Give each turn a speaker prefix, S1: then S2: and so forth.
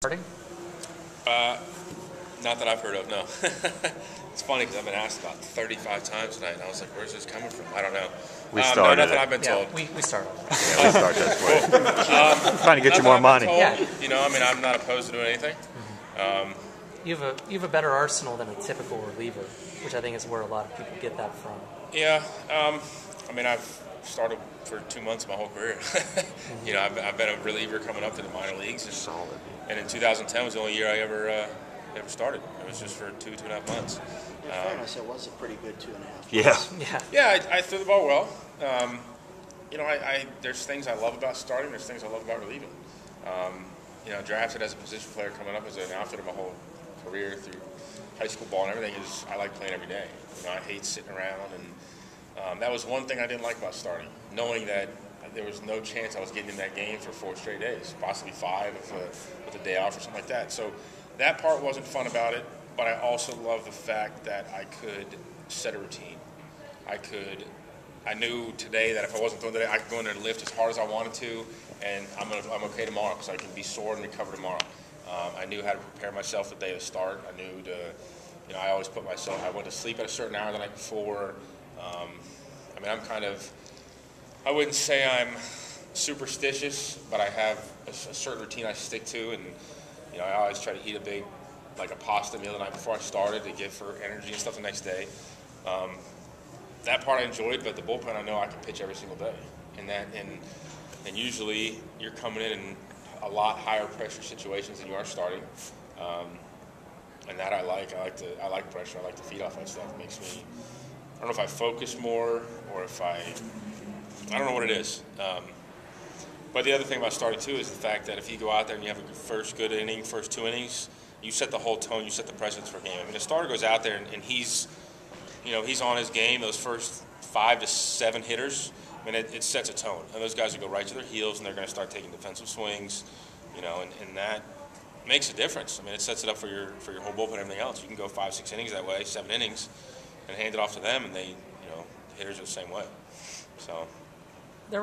S1: Starting?
S2: Not that I've heard of, no. It's funny because I've been asked about 35 times tonight, and I was like, where's this coming from? I don't know.
S3: We started
S2: no, nothing
S3: it.
S2: I've been told.
S1: Yeah, we started.
S3: Yeah, we start this way. Trying to get you more money.
S2: Told,
S1: Yeah.
S2: You know, I mean, I'm not opposed to doing anything.
S1: You have a better arsenal than a typical reliever, which I think is where a lot of people get that from.
S2: Yeah. I mean, I've started for 2 months of my whole career. You know, I've been a reliever coming up to the minor leagues.
S3: Solid.
S2: And in 2010 was the only year I ever started. It was just for 2.5 months.
S4: In fairness, it was a pretty good 2.5 months.
S3: Yeah.
S2: Yeah, I threw the ball well. You know, there's things I love about starting. There's things I love about relieving. You know, drafted as a position player, coming up as an outfitter my whole career through high school ball and everything, is I like playing every day. You know, I hate sitting around, and that was one thing I didn't like about starting, knowing that there was no chance I was getting in that game for 4 straight days, possibly 5 with a day off or something like that. So that part wasn't fun about it, but I also love the fact that I could set a routine. I knew today that if I wasn't throwing today, I could go in there and lift as hard as I wanted to, and I'm okay tomorrow because I can be sore and recover tomorrow. I knew how to prepare myself the day to start. I knew you know, I always put myself, I went to sleep at a certain hour the night before. I mean, I wouldn't say I'm superstitious, but I have a certain routine I stick to, and you know, I always try to eat like a pasta meal the night before I started to give for energy and stuff the next day. That part I enjoyed, but the bullpen I know I can pitch every single day, and usually you're coming in a lot higher pressure situations than you are starting, and that I like. I like pressure. I like to feed off that stuff. It makes me. I don't know if I focus more or if I don't know what it is. But the other thing about starting too is the fact that if you go out there and you have a first 2 innings, you set the whole tone, you set the precedence for a game. I mean, a starter goes out there and he's, you know, he's on his game. Those first 5 to 7 hitters, I mean, it sets a tone, and those guys will go right to their heels and they're going to start taking defensive swings, you know, and that makes a difference. I mean, it sets it up for your whole bullpen and everything else. You can go 5, 6 innings that way, 7 innings, and hand it off to them, and they, you know, the hitters are the same way. So.